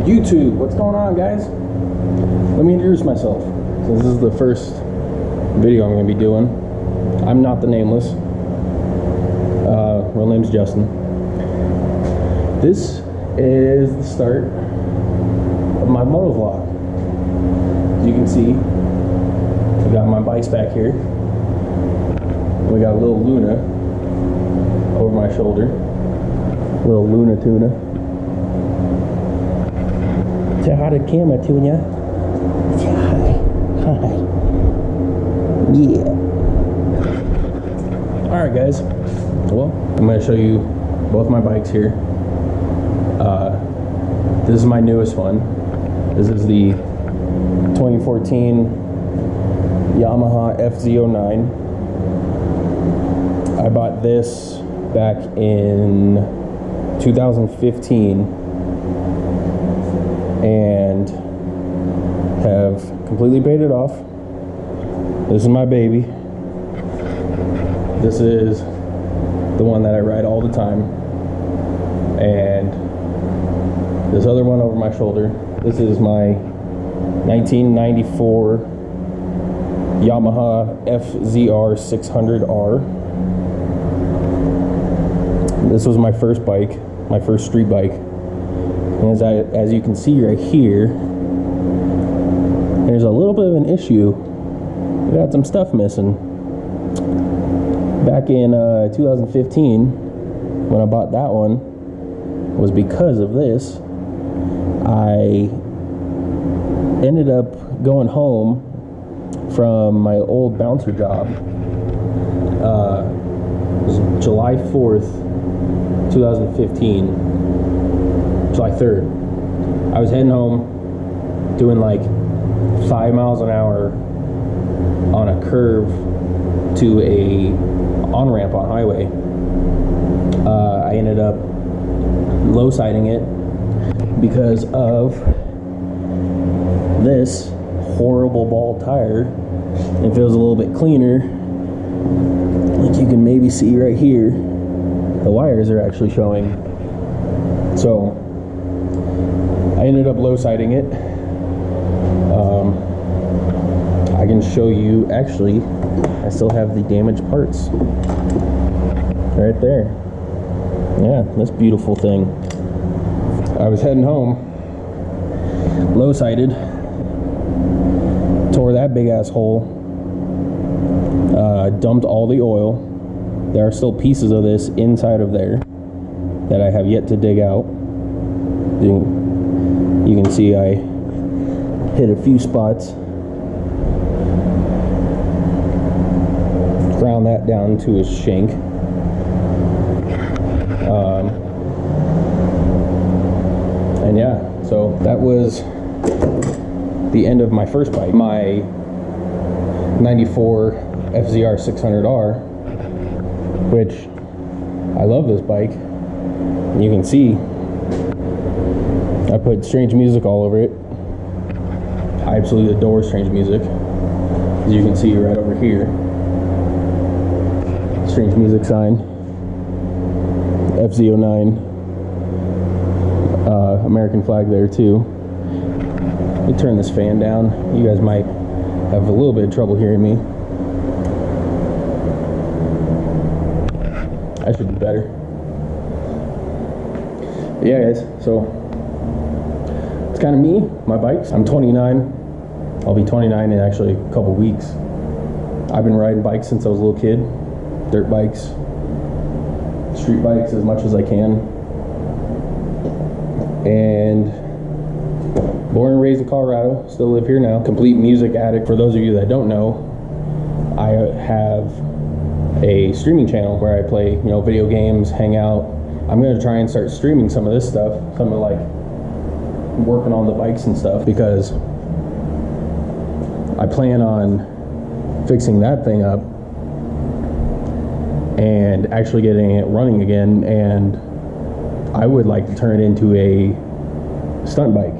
YouTube, what's going on, guys? Let me introduce myself. So this is the first video I'm going to be doing. I'm not the nameless. Real name's Justin. This is the start of my motovlog. As you can see, we got my bikes back here. We got a little Luna over my shoulder. Little Luna Tuna. Say hi to the camera, Tuna. Say hi. Hi. Yeah. Alright, guys. Well, I'm going to show you both my bikes here. This is my newest one. This is the 2014 Yamaha FZ-09. I bought this back in 2015 and have completely paid it off. This is my baby. This is the one that I ride all the time, and this other one over my shoulder, this is my 1994 Yamaha FZ-09. This was my first bike, my first street bike, and as you can see right here, there's a little bit of an issue. We got some stuff missing. Back in 2015, when I bought that one, was because of this. I ended up going home from my old bouncer job. It was July 4th, 2015, July 3rd. I was heading home, doing like 5 miles an hour on a curve to a on-ramp on highway. I ended up low-siding it because of this horrible bald tire. If it was a little bit cleaner, like you can maybe see right here, the wires are actually showing. So I ended up low-siding it. I can show you, actually, I still have the damaged parts right there. Yeah, this beautiful thing. I was heading home, low-sided, tore that big ass hole, dumped all the oil. There are still pieces of this inside of there that I have yet to dig out. You can see I hit a few spots, ground that down to a shank. And yeah, so that was the end of my first bike, my 94 FZ-0600R, which I love this bike. You can see I put Strange music all over it. I absolutely adore Strange music. As you can see right over here, Strange music sign, FZ-09, American flag there too. Let me turn this fan down. You guys might have a little bit of trouble hearing me. I should be better. But yeah, guys, so it's kind of me, my bikes. I'm 29. I'll be 29 in actually a couple weeks. I've been riding bikes since I was a little kid. Dirt bikes, street bikes as much as I can. And born and raised in Colorado, still live here now. Complete music addict. For those of you that don't know, I have a streaming channel where I play, video games, hang out. I'm going to try and start streaming some of this stuff, some of like working on the bikes and stuff, because I plan on fixing that thing up and actually getting it running again, and I would like to turn it into a stunt bike.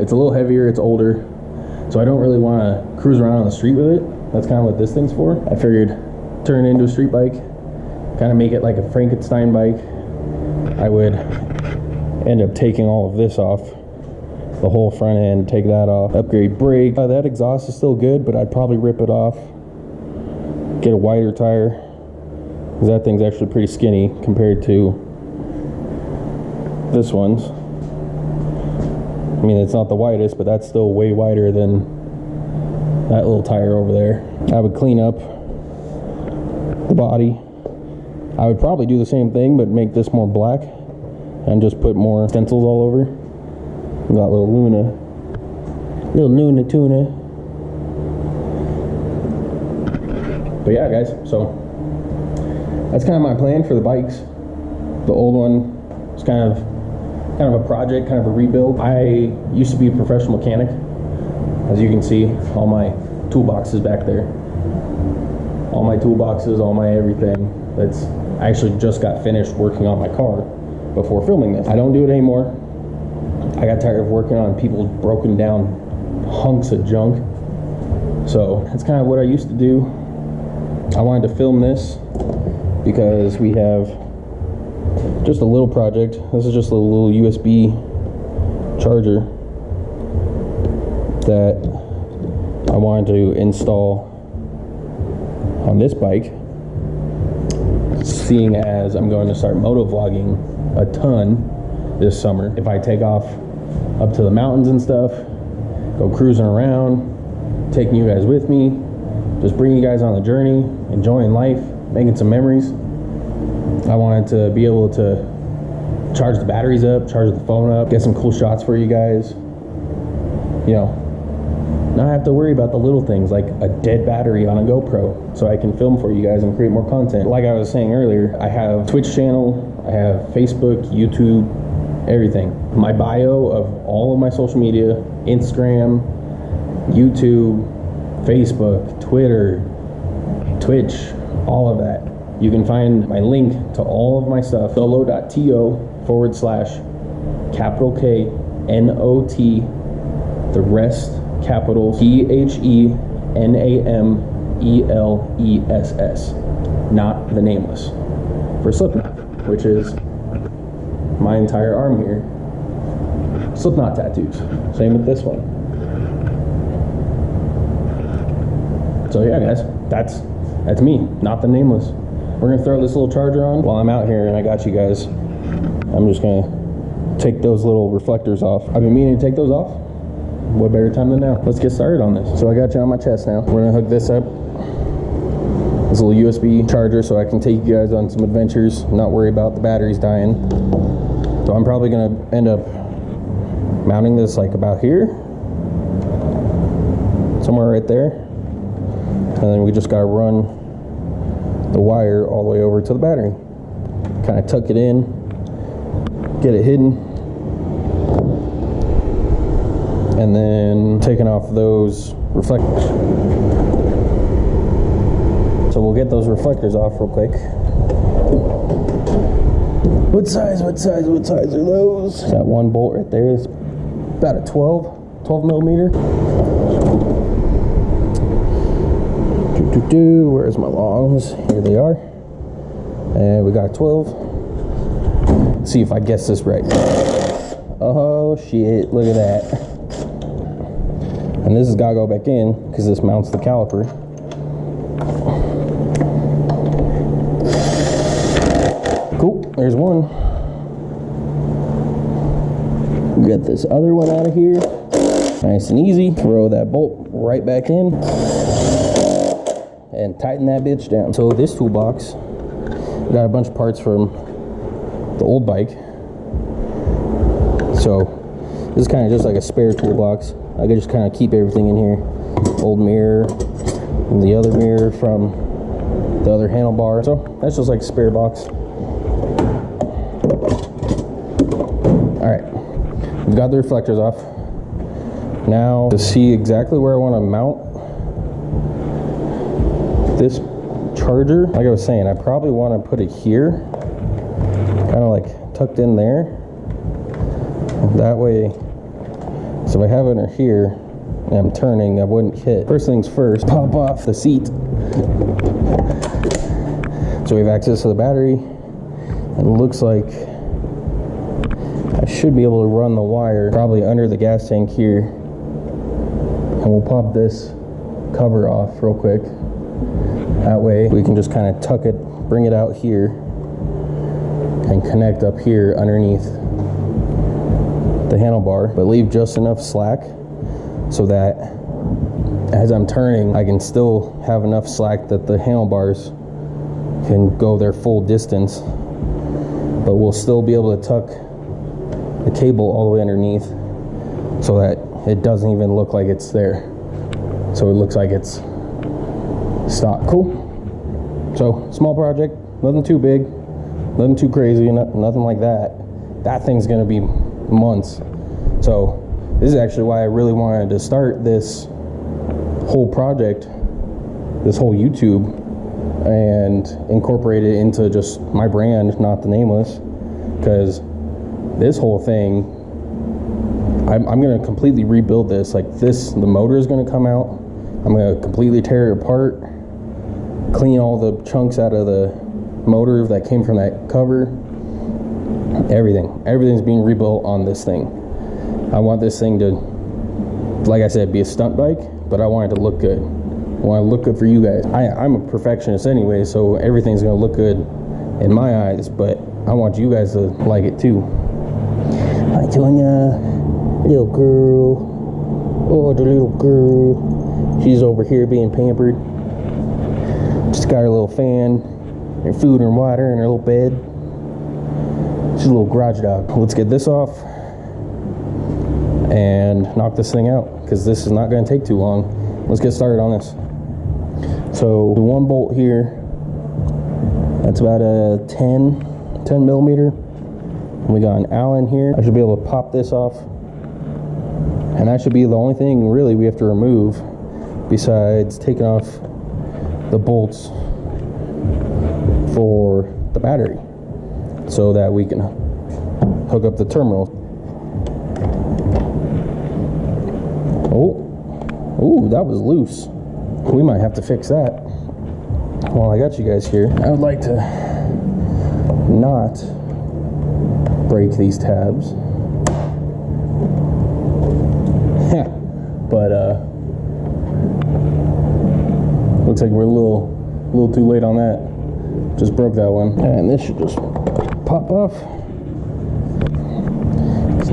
It's a little heavier, it's older, so I don't really want to cruise around on the street with it. That's kind of what this thing's for. I figured turn it into a street bike, kind of make it like a Frankenstein bike. I would end up taking all of this off, the whole front end, take that off, upgrade brake. That exhaust is still good, but I'd probably rip it off, get a wider tire, because that thing's actually pretty skinny compared to this one's. I mean, it's not the widest, but that's still way wider than that little tire over there. I would clean up the body. I would probably do the same thing, but make this more black and just put more stencils all over. We got little Luna tuna. But yeah, guys, so that's kind of my plan for the bikes. The old one is kind of a project, kind of a rebuild. I used to be a professional mechanic. As you can see, all my toolboxes back there. All my toolboxes, all my everything. I actually just got finished working on my car before filming this. I don't do it anymore. I got tired of working on people's broken down hunks of junk. So that's kind of what I used to do. I wanted to film this because we have just a little project. This is just a little USB charger that I wanted to install on this bike, seeing as I'm going to start motovlogging a ton this summer. If I take off up to the mountains and stuff, go cruising around, taking you guys with me, just bring you guys on the journey, enjoying life, making some memories. I wanted to be able to charge the batteries up, charge the phone up, get some cool shots for you guys. You know, not have to worry about the little things like a dead battery on a GoPro, so I can film for you guys and create more content. Like I was saying earlier, I have Twitch channel, I have Facebook, YouTube, everything. My bio of all of my social media, Instagram, YouTube, Facebook, Twitter, Twitch, all of that. You can find my link to all of my stuff, solo.to/K NOT, the rest capital THENAMELESS, not the nameless, for Slipknot, which is my entire arm here. Slipknot tattoos. Same with this one. So yeah, guys, that's me, not the nameless. We're gonna throw this little charger on while I'm out here, and I got you guys. I'm just gonna take those little reflectors off. I've been meaning to take those off. What better time than now? Let's get started on this. So I got you on my chest now. We're gonna hook this up, this little USB charger, so I can take you guys on some adventures, not worry about the batteries dying. So I'm probably gonna end up mounting this like about here, somewhere right there, and then we just gotta run the wire all the way over to the battery. Kind of tuck it in, get it hidden, and then taking off those reflectors. So we'll get those reflectors off real quick. What size are those? That one bolt right there is about a 12 millimeter. Where's my longs? Here they are. And we got 12. Let's see if I guess this right. Oh shit, look at that. And this has got to go back in because this mounts the caliper. Cool, there's one. Get this other one out of here. Nice and easy. Throw that bolt right back in. And tighten that bitch down. So this toolbox, we got a bunch of parts from the old bike. So this is kind of just like a spare toolbox. I could just kind of keep everything in here. Old mirror, and the other mirror from the other handlebar. So that's just like a spare box. All right, we've got the reflectors off. Now to see exactly where I want to mount this charger, like I was saying, I probably want to put it here, kind of like tucked in there. That way, so if I have it here and I'm turning, I wouldn't hit. First things first, pop off the seat. So we have access to the battery. And it looks like I should be able to run the wire probably under the gas tank here, and we'll pop this cover off real quick. That way we can just kind of tuck it, bring it out here, and connect up here underneath the handlebar, but leave just enough slack so that as I'm turning, I can still have enough slack that the handlebars can go their full distance, but we'll still be able to tuck the cable all the way underneath so that it doesn't even look like it's there. So it looks like it's stock. Cool. So small project, nothing too big, nothing too crazy, nothing like that. That thing's gonna be months. So this is actually why I really wanted to start this whole project, this whole YouTube, and incorporate it into just my brand, not the Nameless, because this whole thing, I'm gonna completely rebuild this. Like this, the motor is gonna come out. I'm gonna completely tear it apart, clean all the chunks out of the motor that came from that cover. Everything's being rebuilt on this thing. I want this thing to, like I said, be a stunt bike, but I want it to look good. I want it to look good for you guys. I'm a perfectionist anyway, so everything's gonna look good in my eyes, but I want you guys to like it too. Hi, Tonya, little girl. Oh, the little girl. She's over here being pampered. Just got her little fan, her food and water, and her little bed. She's a little garage dog. Let's get this off and knock this thing out, because this is not going to take too long. Let's get started on this. So the one bolt here, that's about a 10 millimeter. And we got an Allen here. I should be able to pop this off, and that should be the only thing really we have to remove besides taking off the bolts for the battery so that we can hook up the terminal. Oh, that was loose. We might have to fix that. While I got you guys here, I would like to not break these tabs. But looks like we're a little too late on that. Just broke that one, and this should just pop off.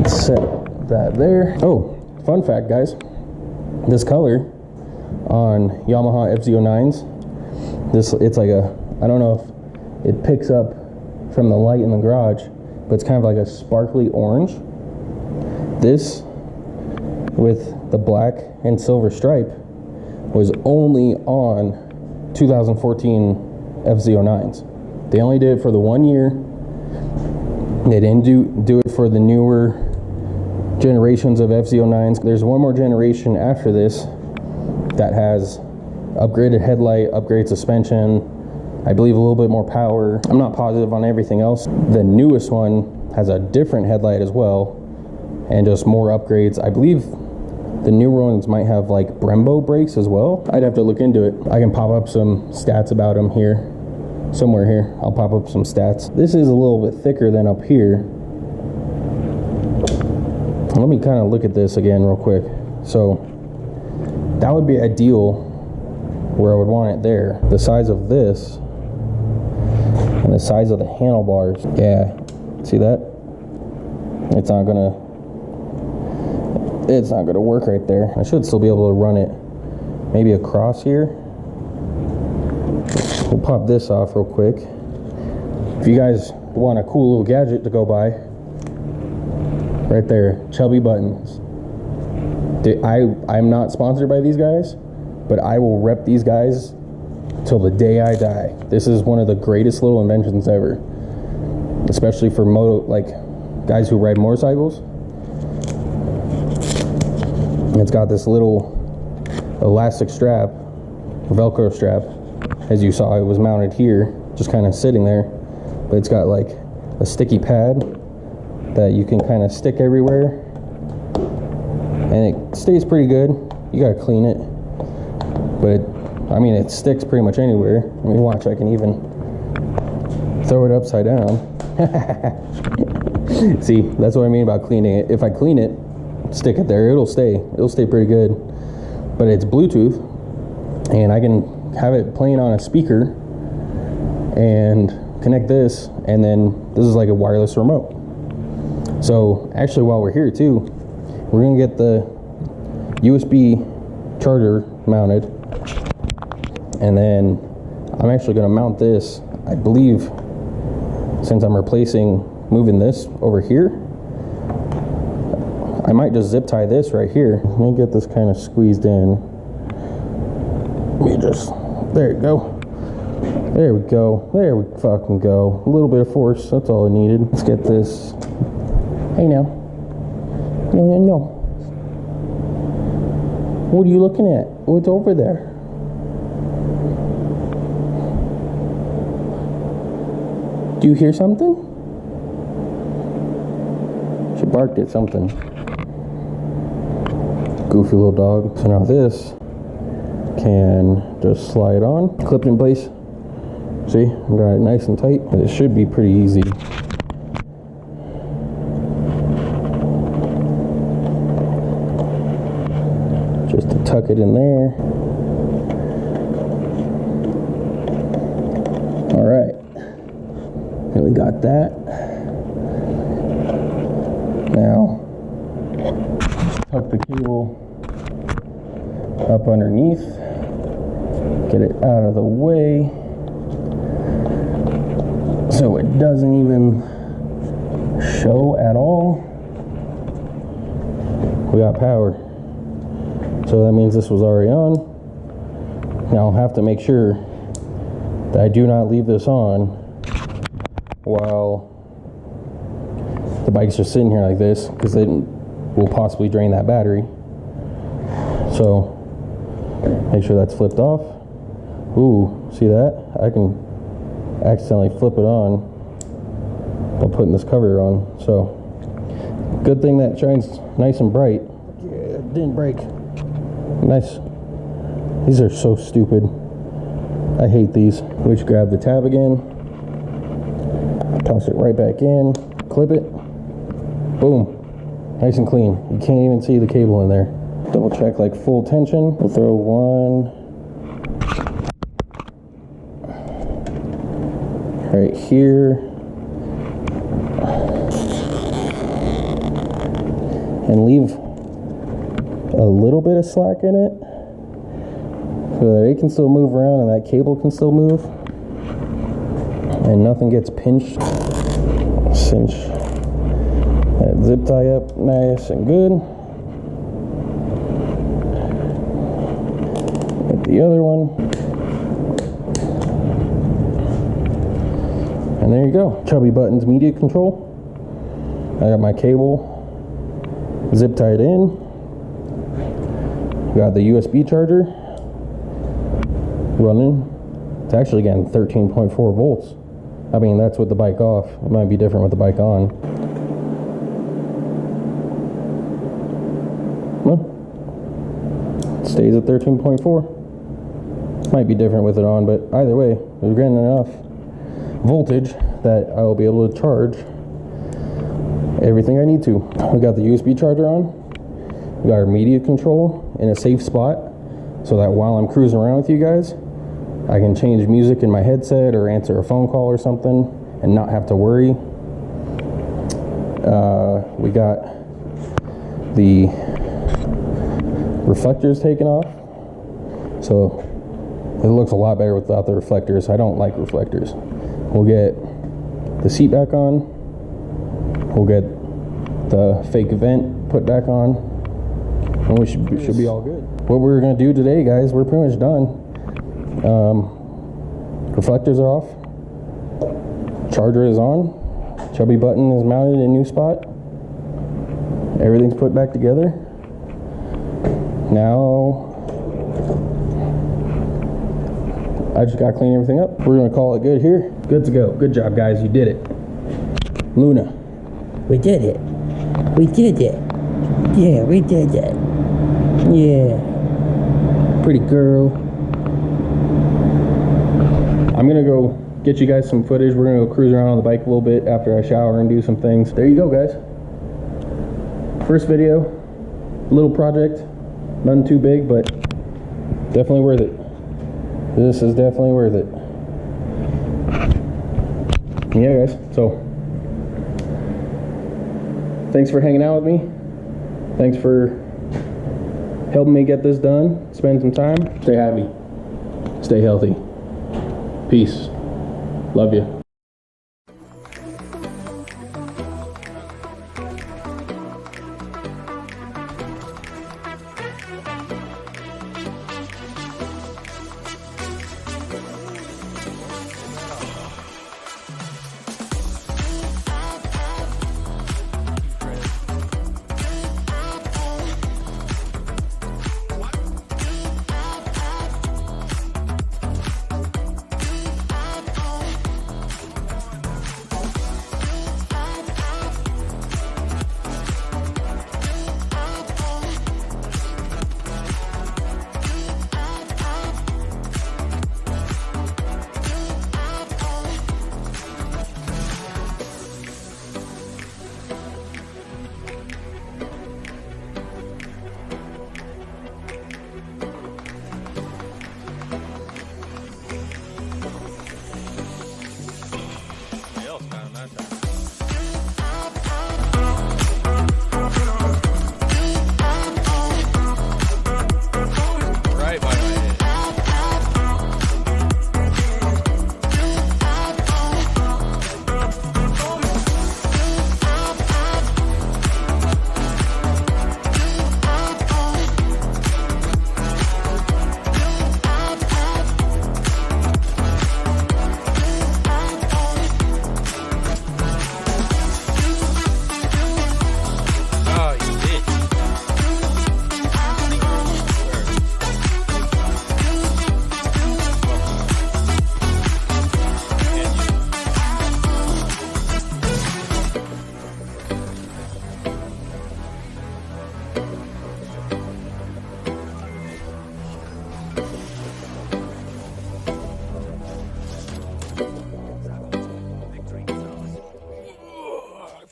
Set that there. Oh, fun fact, guys. This color on Yamaha FZ-09s, it's like a, I don't know if it picks up from the light in the garage, but it's kind of like a sparkly orange. This with the black and silver stripe was only on 2014 FZ-09s. They only did it for the 1 year. They didn't do it for the newer generations of FZ-09s. There's one more generation after this that has upgraded headlight, upgraded suspension, I believe a little bit more power. I'm not positive on everything else. The newest one has a different headlight as well, and just more upgrades. I believe the newer ones might have like Brembo brakes as well. I'd have to look into it. I can pop up some stats about them here. Somewhere here, I'll pop up some stats. This is a little bit thicker than up here. Let me kind of look at this again real quick. So that would be ideal where I would want it there. The size of this and the size of the handlebars. Yeah, see that? It's not gonna work right there. I should still be able to run it maybe across here. We'll pop this off real quick. If you guys want a cool little gadget to go by, right there, Chubby Buttons. Dude, I'm not sponsored by these guys, but I will rep these guys till the day I die. This is one of the greatest little inventions ever, especially for guys who ride motorcycles. It's got this little elastic strap, Velcro strap. As you saw, it was mounted here, just kind of sitting there, but it's got like a sticky pad that you can kind of stick everywhere, and it stays pretty good. You gotta clean it, but I mean, it sticks pretty much anywhere. I mean, watch, I can even throw it upside down. See, that's what I mean about cleaning it. If I clean it, stick it there, it'll stay pretty good. But it's Bluetooth, and I can have it playing on a speaker and connect this, and then this is like a wireless remote. So actually, while we're here too, we're gonna get the USB charger mounted, and then I'm actually gonna mount this, I believe, since I'm moving this over here, I might just zip tie this right here. Let me get this kind of squeezed in. There you go. There we go. There we fucking go. A little bit of force, that's all I needed. Let's get this. Hey now. No. What are you looking at? What's over there? Do you hear something? She barked at something. Goofy little dog. So now this can just slide on, clip in place. See, I got it nice and tight. It should be pretty easy. Just to tuck it in there. All right, and we got that. Now, tuck the cable up underneath, get it out of the way so it doesn't even show at all. We got power, so that means this was already on. Now I'll have to make sure that I do not leave this on while the bike's just sitting here like this, because it will possibly drain that battery. So make sure that's flipped off. Ooh, see that? I can accidentally flip it on by putting this cover on. So good thing that shines nice and bright. Yeah, it didn't break. Nice. These are so stupid. I hate these. We just grab the tab again, toss it right back in, clip it, boom, nice and clean. You can't even see the cable in there. Double check like full tension. We'll throw one right here, and leave a little bit of slack in it so that it can still move around and that cable can still move and nothing gets pinched. Cinch that zip tie up nice and good. Get the other one. And there you go. Chubby Buttons media control. I got my cable zip tied in. Got the USB charger running. It's actually getting 13.4 volts. I mean, that's with the bike off. It might be different with the bike on. Well, it stays at 13.4. Might be different with it on, but either way, we're getting enough voltage that I will be able to charge everything I need to. We got the USB charger on. We got our media control in a safe spot so that while I'm cruising around with you guys, I can change music in my headset or answer a phone call or something and not have to worry. We got the reflectors taken off, so it looks a lot better without the reflectors. I don't like reflectors. We'll get the seat back on. We'll get the fake vent put back on, and we should be all good. What we're gonna do today, guys, we're pretty much done. Reflectors are off. Charger is on. Chubby Button is mounted in a new spot. Everything's put back together. Now I just gotta clean everything up. We're gonna call it good here. Good to go. Good job, guys. You did it. Luna. We did it. We did it. Yeah, we did it. Yeah. Pretty girl. I'm gonna go get you guys some footage. We're gonna go cruise around on the bike a little bit after I shower and do some things. There you go, guys. First video, little project, nothing too big, but definitely worth it. This is definitely worth it. Yeah, guys, so thanks for hanging out with me. Thanks for helping me get this done. Spend some time. Stay happy. Stay healthy. Peace. Love you.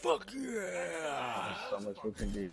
Fuck yeah! So much we can do.